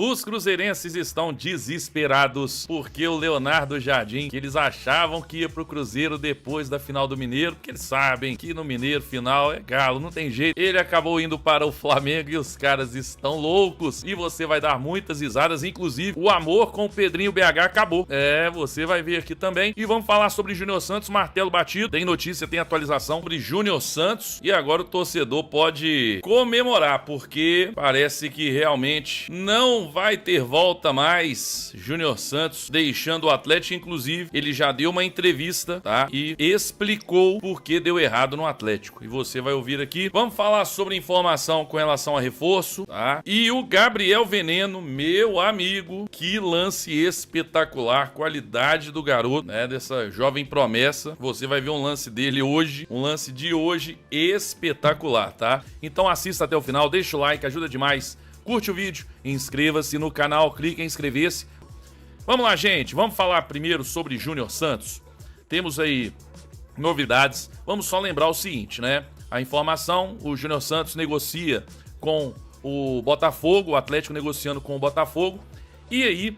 Os cruzeirenses estão desesperados porque o Leonardo Jardim, que eles achavam que ia pro Cruzeiro depois da final do Mineiro, porque eles sabem que no Mineiro final é galo, não tem jeito. Ele acabou indo para o Flamengo e os caras estão loucos. E você vai dar muitas risadas, inclusive o amor com o Pedrinho BH acabou. Você vai ver aqui também. E vamos falar sobre Júnior Santos, martelo batido. Tem notícia, tem atualização sobre Júnior Santos. E agora o torcedor pode comemorar, porque parece que realmente não vai ter volta mais. Júnior Santos deixando o Atlético, inclusive, ele já deu uma entrevista, tá? E explicou por que deu errado no Atlético. E você vai ouvir aqui. Vamos falar sobre informação com relação a reforço, tá? E o Gabriel Veneno, meu amigo, que lance espetacular, qualidade do garoto, né? Dessa jovem promessa. Você vai ver um lance dele hoje, um lance de hoje espetacular, tá? Então assista até o final, deixa o like, ajuda demais. Curte o vídeo, inscreva-se no canal, clique em inscrever-se. Vamos lá, gente, vamos falar primeiro sobre Júnior Santos. Temos aí novidades. Vamos só lembrar o seguinte, né? A informação, o Júnior Santos negocia com o Botafogo, o Atlético negociando com o Botafogo. E aí,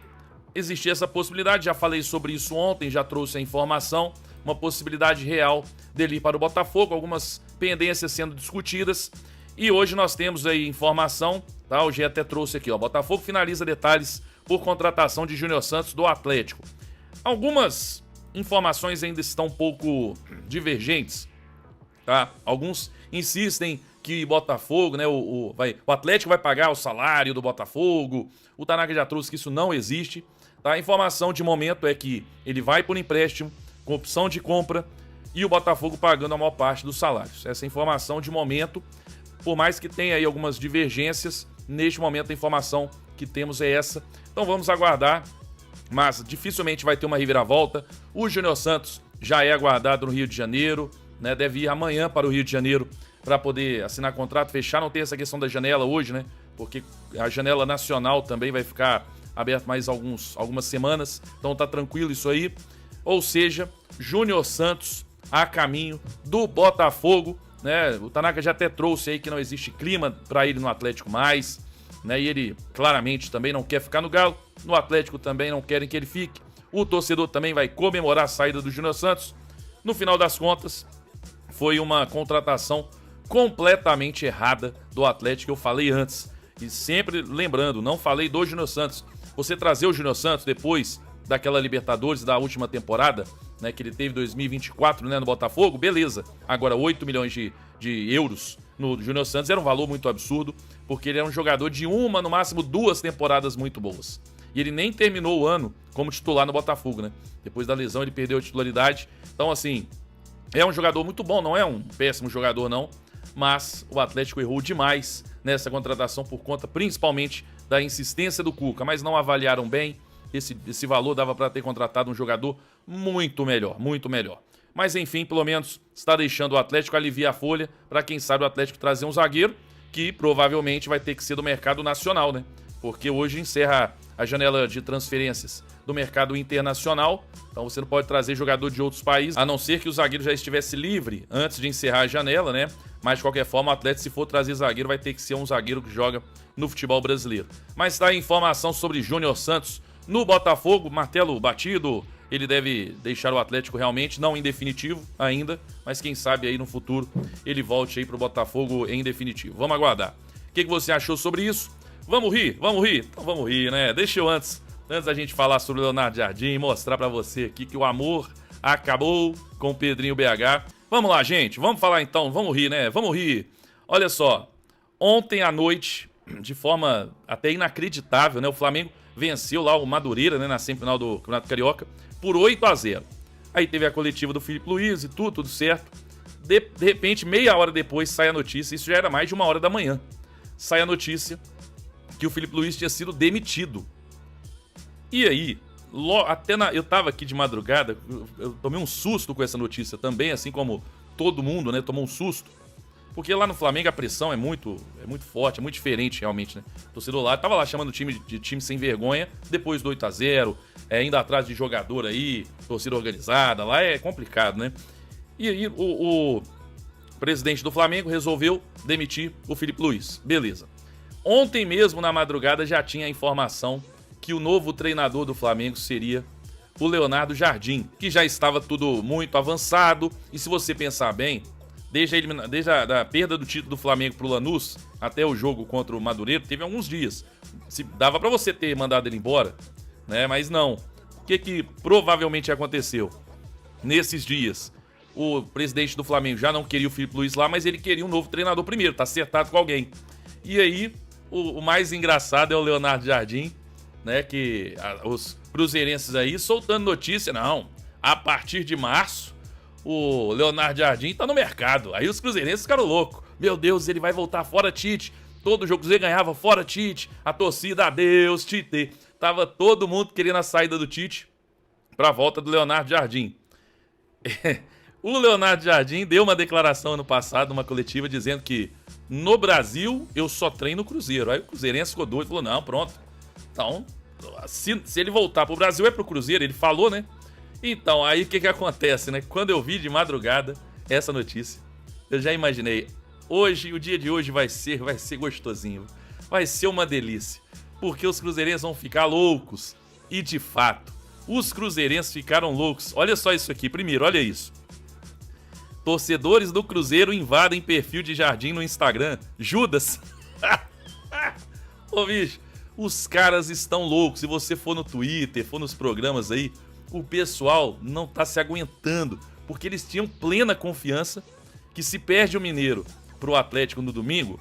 existia essa possibilidade, já falei sobre isso ontem, já trouxe a informação, uma possibilidade real dele ir para o Botafogo, algumas pendências sendo discutidas. E hoje nós temos aí informação, tá? O G até trouxe aqui, ó. Botafogo finaliza detalhes por contratação de Júnior Santos do Atlético. Algumas informações ainda estão um pouco divergentes, tá? Alguns insistem que Botafogo, né? O Atlético vai pagar o salário do Botafogo. O Tanaka já trouxe que isso não existe, tá? A informação de momento é que ele vai por empréstimo, com opção de compra, e o Botafogo pagando a maior parte dos salários. Essa informação de momento. Por mais que tenha aí algumas divergências, neste momento a informação que temos é essa. Então vamos aguardar, mas dificilmente vai ter uma reviravolta. O Júnior Santos já é aguardado no Rio de Janeiro, né? Deve ir amanhã para o Rio de Janeiro para poder assinar contrato, fechar. Não tem essa questão da janela hoje, né? Porque a janela nacional também vai ficar aberta mais algumas semanas. Então tá tranquilo isso aí. Ou seja, Júnior Santos a caminho do Botafogo, né? O Tanaka já até trouxe aí que não existe clima para ele no Atlético mais, né? E ele claramente também não quer ficar no Galo. No Atlético também não querem que ele fique. O torcedor também vai comemorar a saída do Júnior Santos. No final das contas, foi uma contratação completamente errada do Atlético, eu falei antes. E sempre lembrando, não falei do Júnior Santos. Você trazer o Júnior Santos depois daquela Libertadores da última temporada, né, que ele teve em 2024, né, no Botafogo, beleza. Agora 8 milhões de euros no Júnior Santos era um valor muito absurdo, porque ele era um jogador de uma, no máximo 2 temporadas muito boas. E ele nem terminou o ano como titular no Botafogo, né? Depois da lesão ele perdeu a titularidade. Então, assim, é um jogador muito bom, não é um péssimo jogador não, mas o Atlético errou demais nessa contratação por conta principalmente da insistência do Cuca, mas não avaliaram bem. Esse valor dava para ter contratado um jogador muito melhor, muito melhor. Mas enfim, pelo menos está deixando o Atlético aliviar a folha para quem sabe o Atlético trazer um zagueiro que provavelmente vai ter que ser do mercado nacional, né? Porque hoje encerra a janela de transferências do mercado internacional, então você não pode trazer jogador de outros países, a não ser que o zagueiro já estivesse livre antes de encerrar a janela, né? Mas de qualquer forma, o Atlético, se for trazer zagueiro, vai ter que ser um zagueiro que joga no futebol brasileiro. Mas tá aí informação sobre Júnior Santos no Botafogo, martelo batido. Ele deve deixar o Atlético realmente, não em definitivo ainda, mas quem sabe aí no futuro ele volte aí pro Botafogo em definitivo. Vamos aguardar. O que você achou sobre isso? Vamos rir? Vamos rir? Então vamos rir, né? Deixa eu antes da gente falar sobre o Leonardo Jardim, mostrar pra você aqui que o amor acabou com o Pedrinho BH. Vamos lá, gente, vamos falar então, vamos rir, né? Vamos rir. Olha só, ontem à noite, de forma até inacreditável, né? O Flamengo venceu lá o Madureira, né, na semifinal do Campeonato Carioca, por 8-0. Aí teve a coletiva do Filipe Luiz e tudo certo. De repente, meia hora depois, sai a notícia, isso já era mais de 1h da manhã, sai a notícia que o Filipe Luiz tinha sido demitido. E aí, eu tava aqui de madrugada, eu tomei um susto com essa notícia também, assim como todo mundo, né, tomou um susto. Porque lá no Flamengo a pressão é muito forte, é muito diferente realmente, né? O torcedor lá tava lá chamando o time de time sem vergonha, depois do 8-0, indo atrás de jogador aí, torcida organizada, lá é complicado, né? E aí o presidente do Flamengo resolveu demitir o Filipe Luiz, beleza. Ontem mesmo, na madrugada, já tinha a informação que o novo treinador do Flamengo seria o Leonardo Jardim, que já estava tudo muito avançado. E se você pensar bem, desde a perda do título do Flamengo pro Lanús até o jogo contra o Madureira, teve alguns dias. Dava para você ter mandado ele embora, né? Mas não. O que provavelmente aconteceu? Nesses dias, o presidente do Flamengo já não queria o Filipe Luiz lá, mas ele queria um novo treinador primeiro, tá acertado com alguém. E aí, o mais engraçado é o Leonardo Jardim, né? Que os cruzeirenses aí soltando notícia, não, a partir de março, o Leonardo Jardim tá no mercado. Aí os cruzeirenses ficaram loucos. Meu Deus, ele vai voltar fora Tite. Todo jogo Cruzeiro ganhava fora Tite. A torcida, adeus, Tite. Tava todo mundo querendo a saída do Tite pra volta do Leonardo Jardim. O Leonardo Jardim deu uma declaração ano passado, numa coletiva, dizendo que no Brasil eu só treino o Cruzeiro. Aí o cruzeirense ficou doido e falou, não, pronto. Então, se ele voltar pro Brasil é pro Cruzeiro, ele falou, né? Então, aí o que acontece, né? Quando eu vi de madrugada essa notícia, eu já imaginei, hoje, o dia de hoje vai ser gostosinho, vai ser uma delícia, porque os cruzeirenses vão ficar loucos. E de fato, os cruzeirenses ficaram loucos. Olha só isso aqui, primeiro, olha isso. Torcedores do Cruzeiro invadem perfil de Jardim no Instagram. Judas. Ô, bicho, os caras estão loucos. Se você for no Twitter, for nos programas aí, o pessoal não tá se aguentando, porque eles tinham plena confiança que se perde o Mineiro pro Atlético no domingo,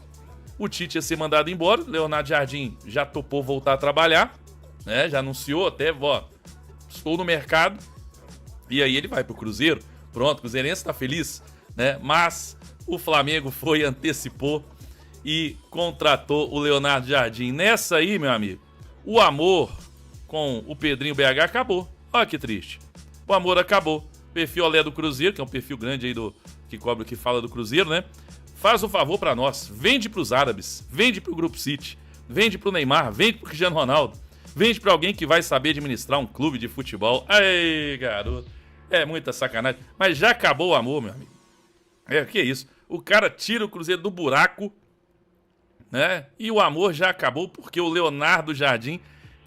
o Tite ia ser mandado embora. Leonardo Jardim já topou voltar a trabalhar, né? Já anunciou até, ó, estou no mercado. E aí ele vai pro Cruzeiro. Pronto, o cruzeirense tá feliz, né? Mas o Flamengo foi, antecipou e contratou o Leonardo Jardim. Nessa aí, meu amigo, o amor com o Pedrinho BH acabou. Olha que triste. O amor acabou. Perfil Olé do Cruzeiro, que é um perfil grande aí que fala do Cruzeiro, né? Faz um favor pra nós. Vende pros árabes, vende pro Grupo City, vende pro Neymar, vende pro Cristiano Ronaldo, vende pra alguém que vai saber administrar um clube de futebol. Ai, garoto. É muita sacanagem. Mas já acabou o amor, meu amigo. Que isso? O cara tira o Cruzeiro do buraco, né? E o amor já acabou porque o Leonardo Jardim...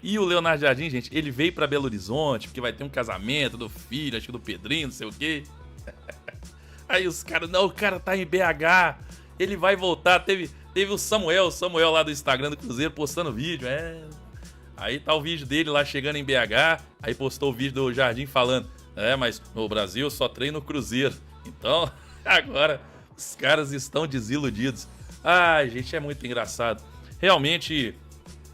E o Leonardo Jardim, gente, ele veio pra Belo Horizonte, porque vai ter um casamento do filho, acho que do Pedrinho, não sei o quê. Aí os caras, não, o cara tá em BH, ele vai voltar. Teve o Samuel lá do Instagram do Cruzeiro postando vídeo, Aí tá o vídeo dele lá chegando em BH, aí postou o vídeo do Jardim falando, mas no Brasil eu só treino o Cruzeiro. Então, agora os caras estão desiludidos. Ai, gente, é muito engraçado. Realmente...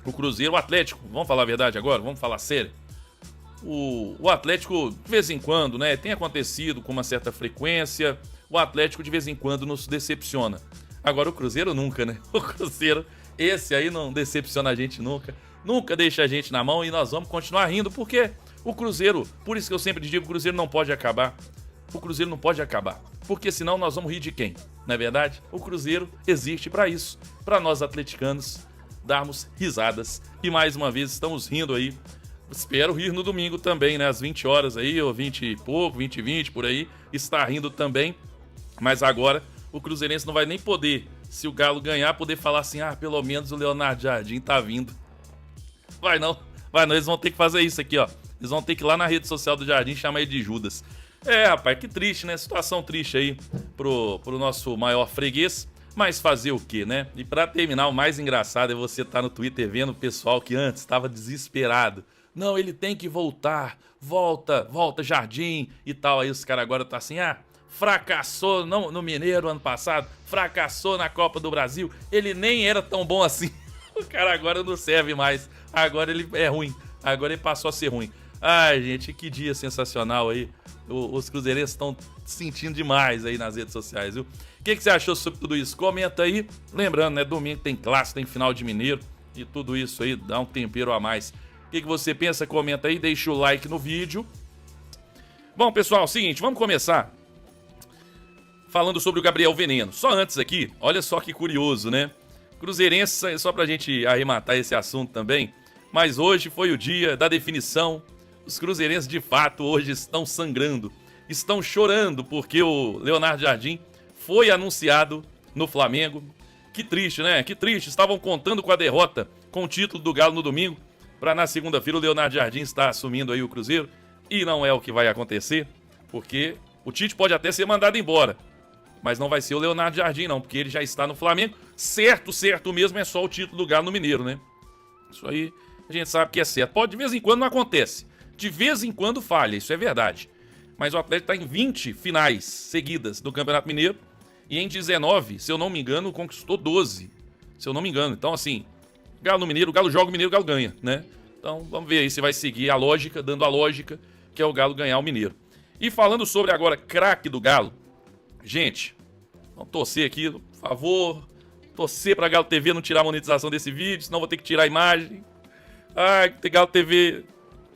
O Cruzeiro, o Atlético, vamos falar a verdade agora? Vamos falar sério? O Atlético, de vez em quando, né? Tem acontecido com uma certa frequência. O Atlético, de vez em quando, nos decepciona. Agora, o Cruzeiro nunca, né? O Cruzeiro, esse aí não decepciona a gente nunca. Nunca deixa a gente na mão e nós vamos continuar rindo, porque o Cruzeiro, por isso que eu sempre digo, o Cruzeiro não pode acabar. O Cruzeiro não pode acabar, porque senão nós vamos rir de quem? Não é verdade? O Cruzeiro existe para isso, para nós atleticanos darmos risadas. E mais uma vez estamos rindo aí. Espero rir no domingo também, né? Às 20 horas aí, ou 20 e pouco, 20 e 20 por aí. Está rindo também. Mas agora o cruzeirense não vai nem poder, se o Galo ganhar, poder falar assim, pelo menos o Leonardo Jardim tá vindo. Vai não, eles vão ter que fazer isso aqui, ó. Eles vão ter que ir lá na rede social do Jardim chamar ele de Judas. Rapaz, que triste, né? Situação triste aí pro nosso maior freguês. Mas fazer o quê, né? E pra terminar, o mais engraçado é você estar no Twitter vendo o pessoal que antes estava desesperado. Não, ele tem que voltar. Volta, Jardim e tal. Aí os caras agora estão assim, fracassou no Mineiro ano passado, fracassou na Copa do Brasil. Ele nem era tão bom assim. O cara agora não serve mais. Agora ele é ruim. Agora ele passou a ser ruim. Ai, gente, que dia sensacional aí. Os cruzeirenses estão sentindo demais aí nas redes sociais, viu? O que você achou sobre tudo isso? Comenta aí. Lembrando, né? Domingo tem clássico, tem final de Mineiro. E tudo isso aí dá um tempero a mais. O que você pensa? Comenta aí, deixa o like no vídeo. Bom, pessoal, seguinte, vamos começar falando sobre o Gabriel Veneno. Só antes aqui, olha só que curioso, né? Cruzeirense, só pra gente arrematar esse assunto também. Mas hoje foi o dia da definição. Os cruzeirenses, de fato, hoje estão sangrando. Estão chorando porque o Leonardo Jardim foi anunciado no Flamengo. Que triste, né? Que triste. Estavam contando com a derrota, com o título do Galo no domingo, para na segunda-feira o Leonardo Jardim estar assumindo aí o Cruzeiro. E não é o que vai acontecer, porque o Tite pode até ser mandado embora, mas não vai ser o Leonardo Jardim não, porque ele já está no Flamengo. Certo mesmo é só o título do Galo no Mineiro, né? Isso aí a gente sabe que é certo. Pode, de vez em quando não acontece. De vez em quando falha, isso é verdade. Mas o Atlético está em 20 finais seguidas do Campeonato Mineiro. E em 19, se eu não me engano, conquistou 12. Se eu não me engano. Então, assim, Galo no Mineiro, o Galo joga o Mineiro, o Galo ganha, né? Então, vamos ver aí se vai seguir a lógica, dando a lógica, que é o Galo ganhar o Mineiro. E falando sobre agora, craque do Galo. Gente, vamos torcer aqui, por favor. Torcer pra Galo TV não tirar a monetização desse vídeo, senão vou ter que tirar a imagem. Ai, Galo TV,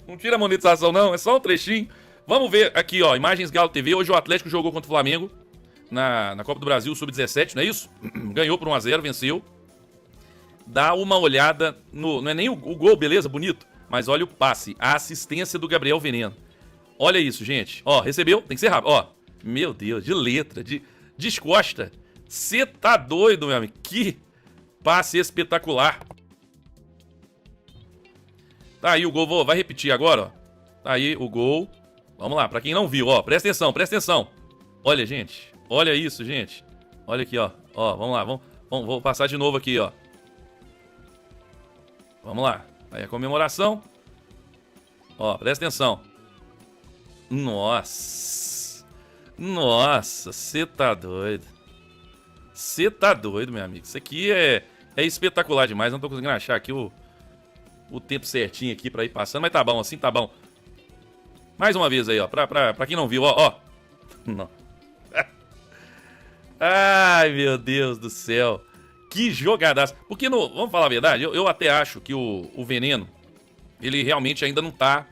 não tira a monetização não, é só um trechinho. Vamos ver aqui, ó, imagens Galo TV. Hoje o Atlético jogou contra o Flamengo na Copa do Brasil Sub-17, não é isso? Ganhou por 1-0, venceu. Dá uma olhada no... Não é nem o gol, beleza? Bonito. Mas olha o passe, a assistência do Gabriel Veneno. Olha isso, gente. Ó, recebeu, tem que ser rápido. Ó, meu Deus, de letra, de descosta. Você tá doido, meu amigo. Que passe espetacular. Tá aí o gol, vai repetir agora, ó. Tá aí o gol. Vamos lá, pra quem não viu, ó, presta atenção, presta atenção. Olha, gente, olha isso, gente. Olha aqui, ó. Ó, vamos lá, vou passar de novo aqui, ó. Vamos lá. Aí a comemoração. Ó, presta atenção. Nossa. Nossa, você tá doido. Você tá doido, meu amigo. Isso aqui é espetacular demais. Não tô conseguindo achar aqui o tempo certinho aqui pra ir passando. Mas tá bom, assim tá bom. Mais uma vez aí, ó. Pra quem não viu, ó. Não. Ai, meu Deus do céu. Que jogadaço. Porque, vamos falar a verdade, eu até acho que o Veneno, ele realmente ainda não tá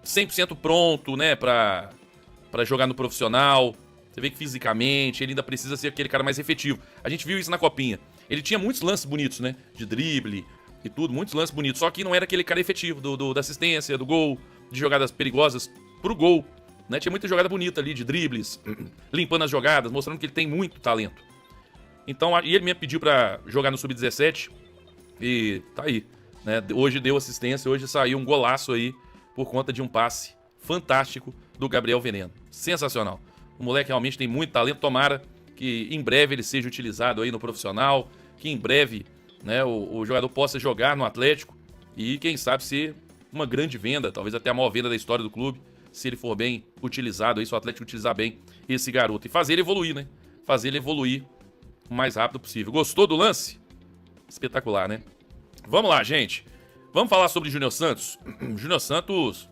100% pronto, né, pra jogar no profissional. Você vê que fisicamente ele ainda precisa ser aquele cara mais efetivo. A gente viu isso na Copinha. Ele tinha muitos lances bonitos, né, de drible e tudo, muitos lances bonitos. Só que não era aquele cara efetivo da assistência, do gol, de jogadas perigosas pro gol, né? Tinha muita jogada bonita ali, de dribles, limpando as jogadas, mostrando que ele tem muito talento. Então, e ele me pediu pra jogar no Sub-17 e tá aí, né? Hoje deu assistência, hoje saiu um golaço aí por conta de um passe fantástico do Gabriel Veneno. Sensacional. O moleque realmente tem muito talento, tomara que em breve ele seja utilizado aí no profissional, que em breve, né, o jogador possa jogar no Atlético e quem sabe ser uma grande venda, talvez até a maior venda da história do clube, se ele for bem utilizado aí, se o Atlético utilizar bem esse garoto e fazer ele evoluir, né? Fazer ele evoluir o mais rápido possível. Gostou do lance? Espetacular, né? Vamos lá, gente. Vamos falar sobre o Júnior Santos. O Júnior Santos...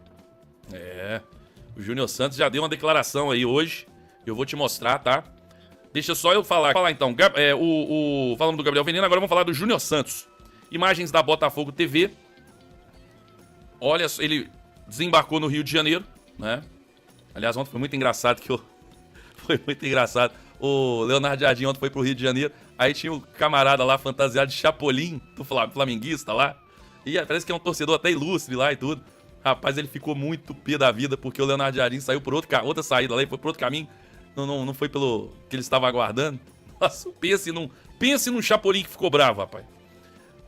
o Júnior Santos já deu uma declaração aí hoje. Eu vou te mostrar, tá? Deixa só eu falar então. Falando do Gabriel Veneno, agora vamos falar do Júnior Santos. Imagens da Botafogo TV. Olha, ele desembarcou no Rio de Janeiro, né? Aliás, ontem foi muito engraçado Foi muito engraçado. O Leonardo Jardim ontem foi pro Rio de Janeiro. Aí tinha o camarada lá fantasiado de Chapolin, do flamenguista lá. E parece que é um torcedor até ilustre lá e tudo. Rapaz, ele ficou muito pé da vida porque o Leonardo Jardim saiu por outra saída lá e foi por outro caminho. Não foi pelo que ele estava aguardando. Nossa, pense num Chapolin que ficou bravo, rapaz.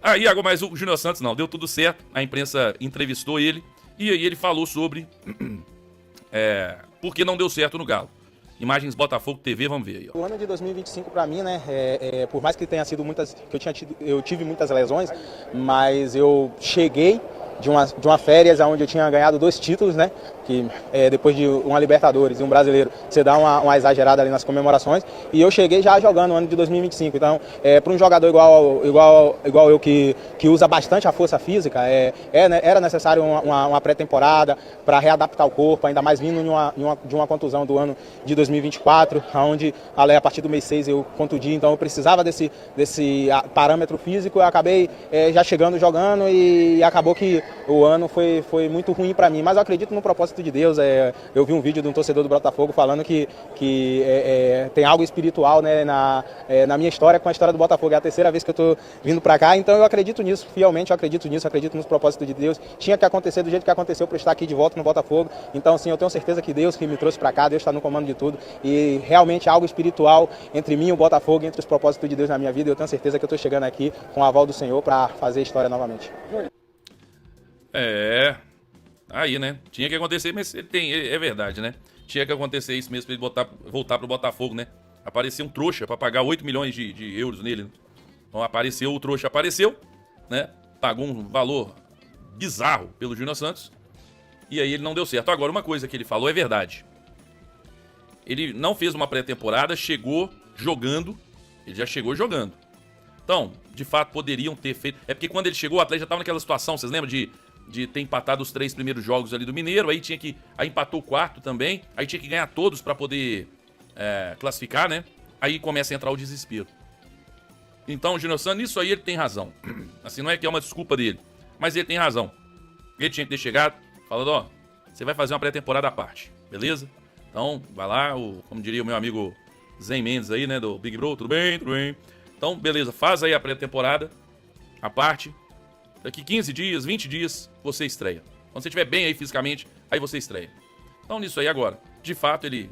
Aí, agora, mas o Júnior Santos não, deu tudo certo. A imprensa entrevistou ele e aí ele falou sobre por que não deu certo no Galo. Imagens Botafogo TV, vamos ver aí, ó. O ano de 2025 para mim, né, por mais que tenha sido eu tive muitas lesões, mas eu cheguei de uma férias onde eu tinha ganhado 2 títulos, né? Que depois de uma Libertadores e um Brasileiro, você dá uma exagerada ali nas comemorações. E eu cheguei já jogando no ano de 2025. Então, para um jogador igual eu que usa bastante a força física, era necessário uma pré-temporada para readaptar o corpo, ainda mais vindo de uma contusão do ano de 2024, onde a partir do mês 6 eu contudi, então eu precisava desse parâmetro físico. Eu acabei já chegando jogando e acabou que o ano foi muito ruim para mim, mas eu acredito no propósito de Deus. Eu vi um vídeo de um torcedor do Botafogo falando que tem algo espiritual, né, na minha história com a história do Botafogo. É a terceira vez que eu estou vindo para cá, então eu acredito nisso, fielmente eu acredito nisso, acredito nos propósitos de Deus. Tinha que acontecer do jeito que aconteceu para eu estar aqui de volta no Botafogo. Então, assim, eu tenho certeza que Deus que me trouxe para cá, Deus está no comando de tudo, e realmente algo espiritual entre mim e o Botafogo, entre os propósitos de Deus na minha vida. Eu tenho certeza que eu estou chegando aqui com o aval do Senhor para fazer história novamente. Aí, né? Tinha que acontecer, mas é verdade, né? Tinha que acontecer isso mesmo pra ele voltar pro Botafogo, né? Apareceu um trouxa pra pagar 8 milhões de euros nele, né? Então apareceu, o trouxa apareceu, né? Pagou um valor bizarro pelo Júnior Santos. E aí ele não deu certo. Agora, uma coisa que ele falou é verdade. Ele não fez uma pré-temporada, chegou jogando. Ele já chegou jogando. Então, de fato, poderiam ter feito... É porque quando ele chegou, o Atlético já estava naquela situação, vocês lembram de ter empatado os 3 primeiros jogos ali do Mineiro, aí empatou o quarto também, aí tinha que ganhar todos para poder classificar, né? Aí começa a entrar o desespero. Então, o Júnior Santos, nisso aí ele tem razão. Assim, não é que é uma desculpa dele, mas ele tem razão. Ele tinha que ter chegado falando, ó, você vai fazer uma pré-temporada à parte, beleza? Então, vai lá, como diria o meu amigo Zen Mendes aí, né, do Big Bro, tudo bem, tudo bem. Então, beleza, faz aí a pré-temporada à parte. Daqui 15 dias, 20 dias, você estreia. Quando você estiver bem aí fisicamente, aí você estreia. Então, nisso aí agora, de fato, ele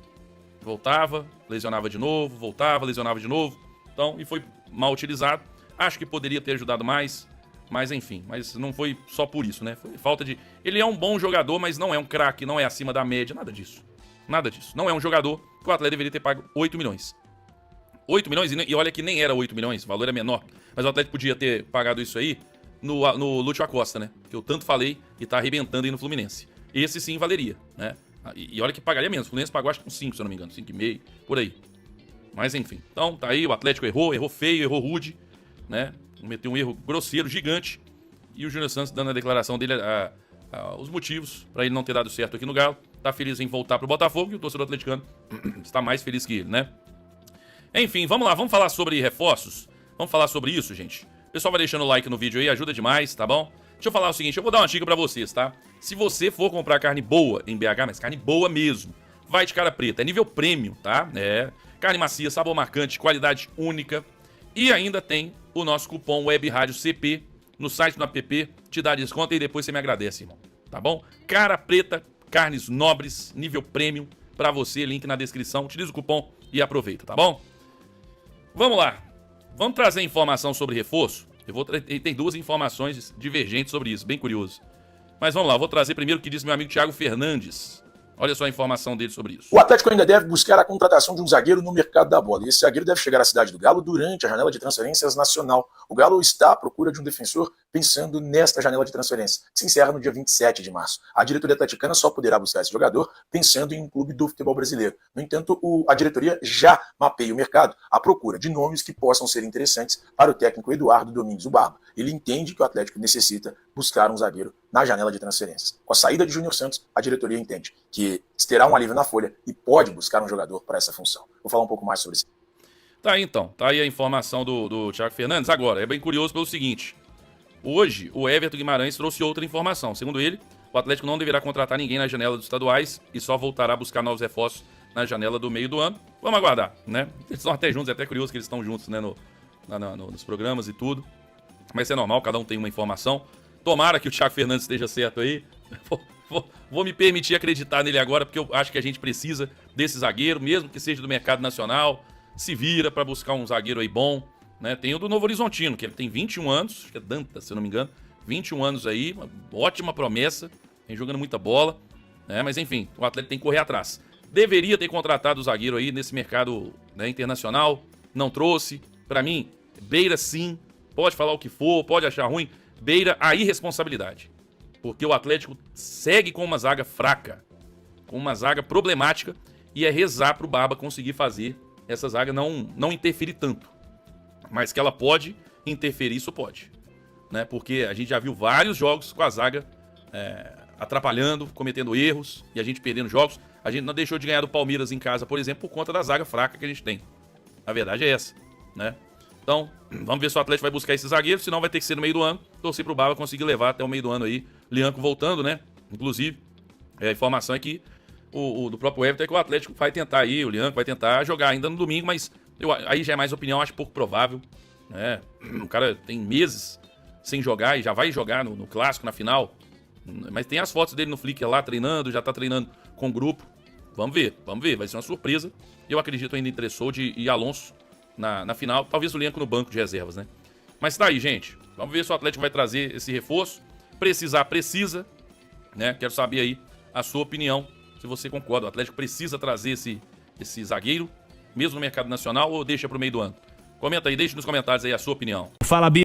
voltava, lesionava de novo, voltava, lesionava de novo. Então, e foi mal utilizado. Acho que poderia ter ajudado mais, mas enfim. Mas não foi só por isso, né? Foi falta de... Ele é um bom jogador, mas não é um craque, não é acima da média, nada disso. Nada disso. Não é um jogador que o Atlético deveria ter pago 8 milhões. 8 milhões, e olha que nem era 8 milhões, o valor é menor. Mas o Atlético podia ter pagado isso aí no Lúcio Acosta, né? Que eu tanto falei e tá arrebentando aí no Fluminense. Esse sim valeria, né? E olha que pagaria menos. O Fluminense pagou acho que uns 5, se eu não me engano. 5,5, por aí. Mas enfim. Então tá aí, o Atlético errou feio, errou rude, né? Cometeu um erro grosseiro, gigante. E o Júnior Santos dando a declaração dele, os motivos pra ele não ter dado certo aqui no Galo. Tá feliz em voltar pro Botafogo e o torcedor atleticano está mais feliz que ele, né? Enfim, vamos lá, vamos falar sobre reforços. Vamos falar sobre isso, gente. O pessoal vai deixando o like no vídeo aí, ajuda demais, tá bom? Deixa eu falar o seguinte, eu vou dar uma dica pra vocês, tá? Se você for comprar carne boa em BH, mas carne boa mesmo, vai de Cara Preta, é nível premium, tá? Carne macia, sabor marcante, qualidade única. E ainda tem o nosso cupom Web Rádio CP no site do app, te dá desconto e depois você me agradece, irmão, tá bom? Cara Preta, carnes nobres, nível premium, pra você, link na descrição, utiliza o cupom e aproveita, tá bom? Vamos lá, vamos trazer informação sobre reforço. Tem duas informações divergentes sobre isso, bem curioso. Mas vamos lá, vou trazer primeiro o que disse meu amigo Thiago Fernandes. Olha só a informação dele sobre isso. O Atlético ainda deve buscar a contratação de um zagueiro no mercado da bola. E esse zagueiro deve chegar à cidade do Galo durante a janela de transferências nacional. O Galo está à procura de um defensor pensando nesta janela de transferência, que se encerra no dia 27 de março. A diretoria atleticana só poderá buscar esse jogador pensando em um clube do futebol brasileiro. No entanto, a diretoria já mapeia o mercado à procura de nomes que possam ser interessantes para o técnico Eduardo Domingos, o Barba. Ele entende que o Atlético necessita buscar um zagueiro na janela de transferências. Com a saída de Júnior Santos, a diretoria entende que terá um alívio na folha e pode buscar um jogador para essa função. Vou falar um pouco mais sobre isso. Tá aí então, tá aí a informação do Thiago Fernandes. Agora, é bem curioso pelo seguinte, hoje o Everton Guimarães trouxe outra informação. Segundo ele, o Atlético não deverá contratar ninguém na janela dos estaduais e só voltará a buscar novos reforços na janela do meio do ano. Vamos aguardar, né? Eles estão até juntos, é até curioso que eles estão juntos, né, nos programas e tudo. Mas é normal, cada um tem uma informação. Tomara que o Thiago Fernandes esteja certo aí. Vou me permitir acreditar nele agora, porque eu acho que a gente precisa desse zagueiro, mesmo que seja do mercado nacional. Se vira para buscar um zagueiro aí bom, né? Tem o do Novo Horizontino, que ele tem 21 anos, acho que é Dantas, se eu não me engano. 21 anos aí, uma ótima promessa, vem jogando muita bola, né? Mas enfim, o Atlético tem que correr atrás. Deveria ter contratado o zagueiro aí nesse mercado, né, internacional, não trouxe. Para mim, beira sim, pode falar o que for, pode achar ruim, beira a irresponsabilidade. Porque o Atlético segue com uma zaga fraca, com uma zaga problemática, e é rezar pro Barba conseguir fazer essa zaga não interferir tanto. Mas que ela pode interferir, isso pode. Né? Porque a gente já viu vários jogos com a zaga atrapalhando, cometendo erros, e a gente perdendo jogos. A gente não deixou de ganhar do Palmeiras em casa, por exemplo, por conta da zaga fraca que a gente tem. A verdade é essa, né? Então, vamos ver se o Atlético vai buscar esse zagueiro, senão vai ter que ser no meio do ano. Torcer pro Baba conseguir levar até o meio do ano aí. Lianco voltando, né? Inclusive, a informação é que do próprio Everton é que o Atlético vai tentar aí, o Lianco vai tentar jogar ainda no domingo, mas aí já é mais opinião, acho pouco provável. Né? O cara tem meses sem jogar e já vai jogar no clássico, na final. Mas tem as fotos dele no Flickr lá treinando, já tá treinando com o grupo. Vamos ver, vai ser uma surpresa. Eu acredito ainda em Tressoldi e Alonso na final. Talvez o Lianco no banco de reservas, né? Mas tá aí, gente. Vamos ver se o Atlético vai trazer esse reforço. Precisa, né? Quero saber aí a sua opinião, se você concorda. O Atlético precisa trazer esse zagueiro, mesmo no mercado nacional, ou deixa pro meio do ano? Comenta aí, deixe nos comentários aí a sua opinião. Fala, Bia.